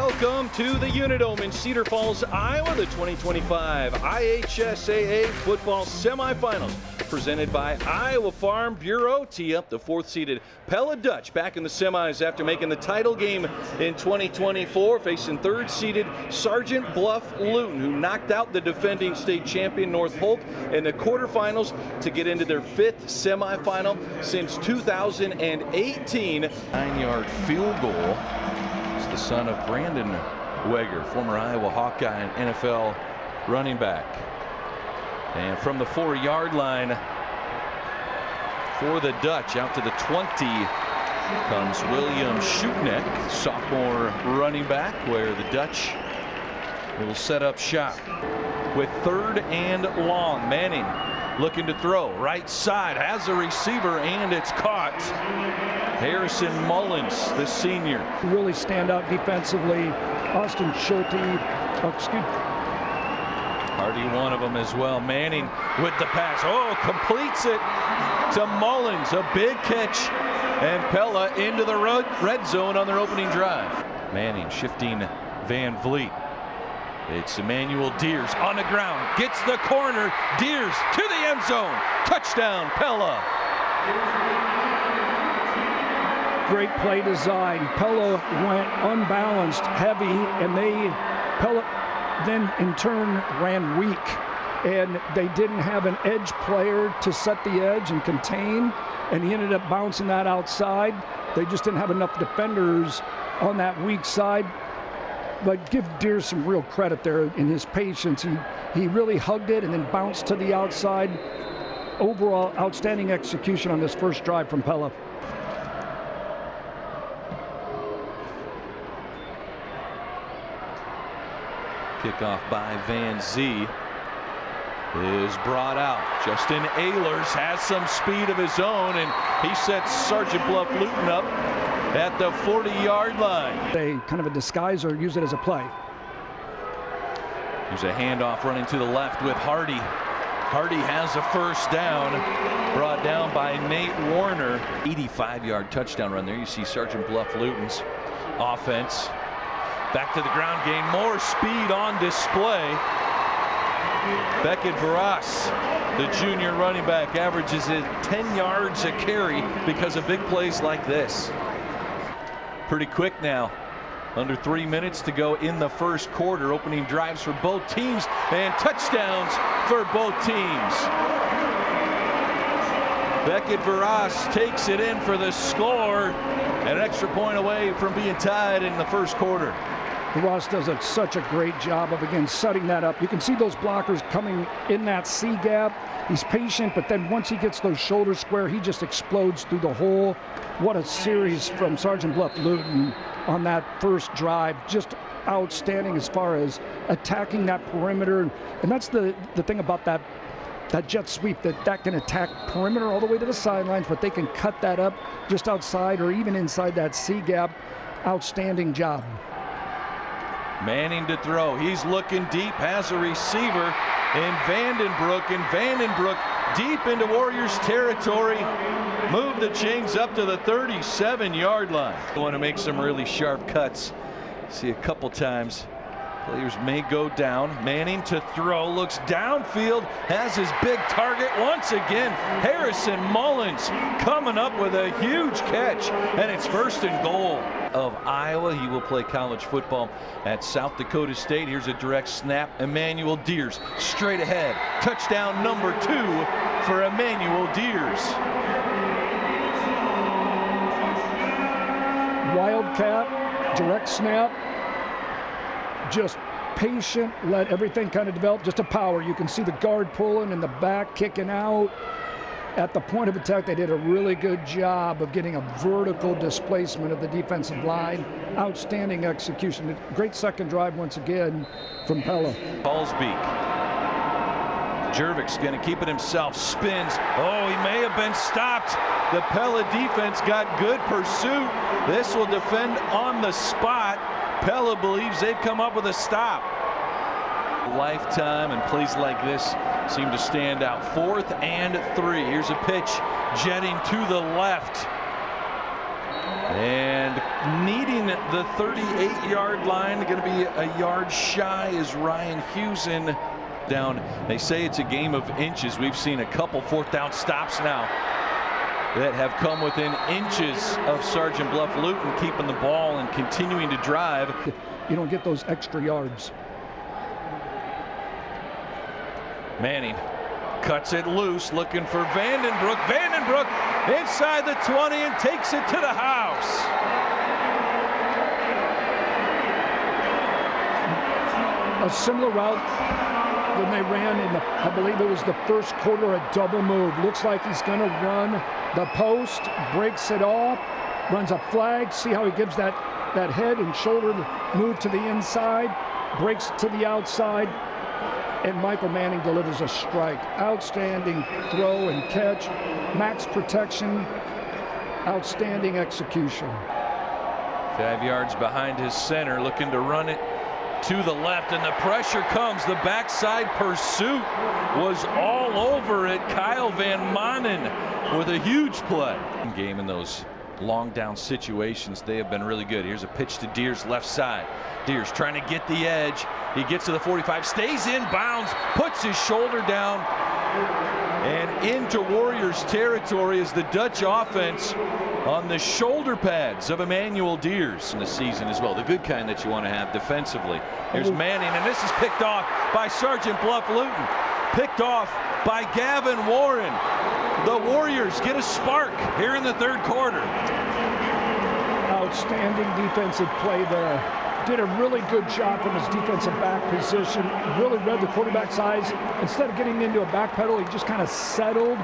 Welcome to the Unidome in Cedar Falls, Iowa, the 2025 IHSAA football semifinals. Presented by Iowa Farm Bureau. Tee up the fourth-seeded Pella Dutch back in the semis after making the title game in 2024, facing third-seeded Sergeant Bluff-Luton, who knocked out the defending state champion North Polk in the quarterfinals to get into their fifth semifinal since 2018. 9-yard field goal. It's the son of Brandon Weger, former Iowa Hawkeye and NFL running back. And from the 4-yard line for the Dutch, out to the 20 comes William Schutneck, sophomore running back, where the Dutch will set up shop. With 3rd and long, Manning looking to throw. Right side, has a receiver, and it's caught. Harrison Mullins, the senior. Really stand out defensively. Austin Schulte, Hardy, one of them as well. Manning with the pass. Oh, completes it to Mullins. A big catch. And Pella into the red zone on their opening drive. Manning shifting Van Vliet. It's Emmanuel Deers on the ground. Gets the corner. Deers to the end zone. Touchdown, Pella. Great play design. Pella went unbalanced, heavy, and Pella then in turn ran weak, and they didn't have an edge player to set the edge and contain, and he ended up bouncing that outside. They just didn't have enough defenders on that weak side. But give Deers some real credit there in his patience. He really hugged it and then bounced to the outside. Overall, outstanding execution on this first drive from Pella. Kickoff by Van Zee is brought out. Justin Ehlers has some speed of his own, and he sets Sergeant Bluff-Luton up at the 40-yard line. They kind of a disguise or use it as a play. There's a handoff running to the left with Hardy. Hardy has a first down, brought down by Nate Warner. 85-yard touchdown run there. You see Sergeant Bluff-Luton's offense. Back to the ground game, more speed on display. Beckett Varas, the junior running back, averages 10 yards a carry because of big plays like this. Pretty quick now. Under 3 minutes to go in the first quarter. Opening drives for both teams and touchdowns for both teams. Beckett Varas takes it in for the score. An extra point away from being tied in the first quarter. Ross does such a great job of, again, setting that up. You can see those blockers coming in that C gap. He's patient, but then once he gets those shoulders square, he just explodes through the hole. What a series from Sergeant Bluff-Luton on that first drive. Just outstanding as far as attacking that perimeter. And that's the thing about that jet sweep, that can attack perimeter all the way to the sidelines, but they can cut that up just outside or even inside that C gap. Outstanding job. Manning to throw. He's looking deep, has a receiver in Vandenbroek, and Vandenbroek deep into Warriors territory. Move the chains up to the 37-yard line. Want to make some really sharp cuts. See a couple times. Players may go down. Manning to throw, looks downfield, has his big target once again. Harrison Mullins coming up with a huge catch, and it's 1st and goal. Of Iowa. He will play college football at South Dakota State. Here's a direct snap. Emmanuel Deers straight ahead. Touchdown number 2 for Emmanuel Deers. Wildcat, direct snap. Just patient, let everything kind of develop. Just a power. You can see the guard pulling and the back kicking out. At the point of attack, they did a really good job of getting a vertical displacement of the defensive line. Outstanding execution. Great second drive once again from Pella. Paulsbeek. Jervik's going to keep it himself. Spins. Oh, he may have been stopped. The Pella defense got good pursuit. This will defend on the spot. Pella believes they've come up with a stop. Lifetime, and plays like this seem to stand out. 4th and 3. Here's a pitch jetting to the left. And And needing the 38-yard line, going to be a yard shy is Ryan Hewson down. They say it's a game of inches. We've seen a couple fourth down stops now that have come within inches of Sergeant Bluff-Luton keeping the ball and continuing to drive. You don't get those extra yards. Manning cuts it loose, looking for Vandenbroek. Vandenbroek inside the 20 and takes it to the house. A similar route when they ran in, I believe it was the first quarter, a double move. Looks like he's going to run the post, breaks it off, runs a flag. See how he gives that head and shoulder move to the inside, breaks to the outside, and Michael Manning delivers a strike. Outstanding throw and catch, max protection, outstanding execution. 5 yards behind his center, looking to run it to the left, and the pressure comes. The backside pursuit was all over it. Kyle Van Manen with a huge play. Game in those long down situations, they have been really good. Here's a pitch to Deers left side. Deers trying to get the edge. He gets to the 45, stays in bounds, puts his shoulder down, and into Warriors territory is the Dutch offense on the shoulder pads of Emmanuel Deers in the season as well. The good kind that you want to have defensively. Here's Manning, and this is picked off by Sergeant Bluff-Luton. Picked off by Gavin Warren. The Warriors get a spark here in the third quarter. Outstanding defensive play there. Did a really good job from his defensive back position. Really read the quarterback's eyes. Instead of getting into a back pedal, he just kind of settled.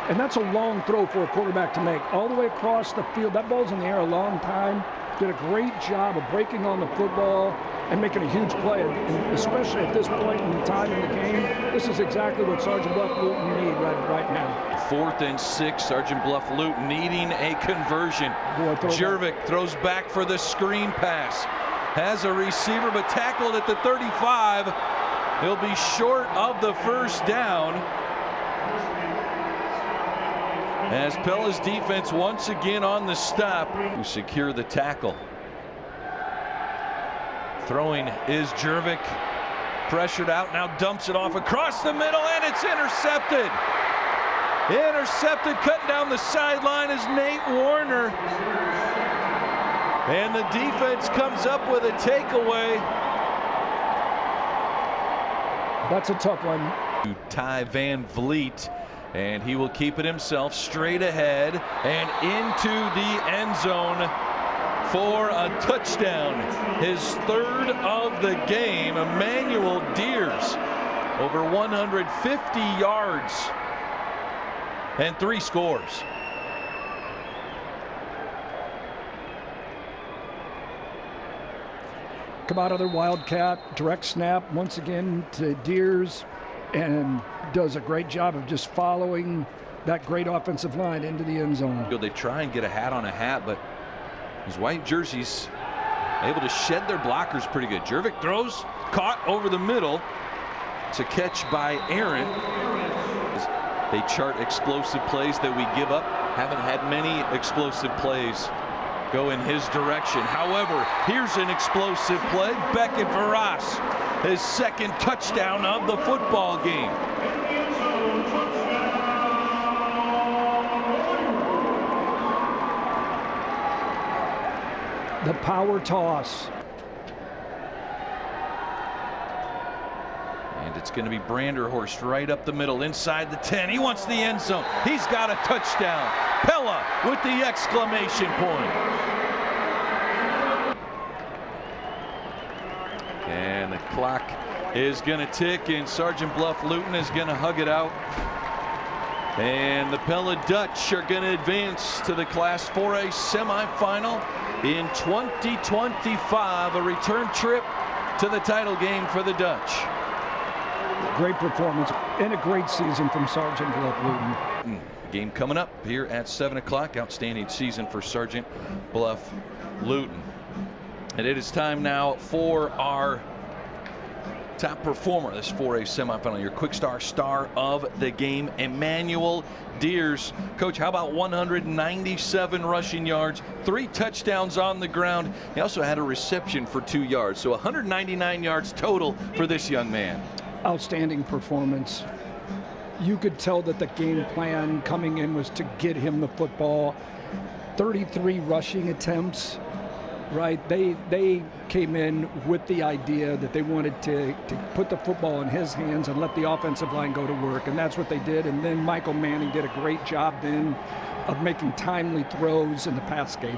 And that's a long throw for a quarterback to make. All the way across the field. That ball's in the air a long time. Did a great job of breaking on the football and making a huge play. And especially at this point in time in the game, this is exactly what Sergeant Bluff-Luton need right now. 4th and 6, Sergeant Bluff-Luton needing a conversion. Jervik throws back for the screen pass. Has a receiver, but tackled at the 35. He'll be short of the first down, as Pella's defense once again on the stop to secure the tackle. Throwing is Jervik. Pressured out, now dumps it off across the middle, and it's intercepted. Intercepted, cutting down the sideline is Nate Warner. And the defense comes up with a takeaway. That's a tough one. Ty Van Vliet, and he will keep it himself straight ahead and into the end zone for a touchdown. His 3rd of the game. Emmanuel Deers, over 150 yards and 3 scores. Come out of their Wildcat, direct snap once again to Deers, and does a great job of just following that great offensive line into the end zone. They try and get a hat on a hat, but his white jerseys able to shed their blockers pretty good. Jervik throws, caught over the middle. It's a catch by Aaron. They chart explosive plays that we give up. Haven't had many explosive plays go in his direction. However, here's an explosive play. Beckett Varas, his 2nd touchdown of the football game. The power toss. And it's going to be Branderhorst right up the middle inside the 10. He wants the end zone. He's got a touchdown. Pella with the exclamation point. And the clock is going to tick, and Sergeant Bluff-Luton is going to hug it out. And the Pella Dutch are going to advance to the Class 4A semifinal in 2025, a return trip to the title game for the Dutch. Great performance and a great season from Sergeant Bluff-Luton. Game coming up here at 7 o'clock. Outstanding season for Sergeant Bluff-Luton. And it is time now for our top performer this 4A semifinal, your Quick star of the game, Emmanuel Deers. Coach, how about 197 rushing yards, 3 touchdowns on the ground. He also had a reception for 2 yards, so 199 yards total for this young man. Outstanding performance. You could tell that the game plan coming in was to get him the football. 33 rushing attempts, right? They came in with the idea that they wanted to put the football in his hands and let the offensive line go to work, and that's what they did. And then Michael Manning did a great job then of making timely throws in the pass game.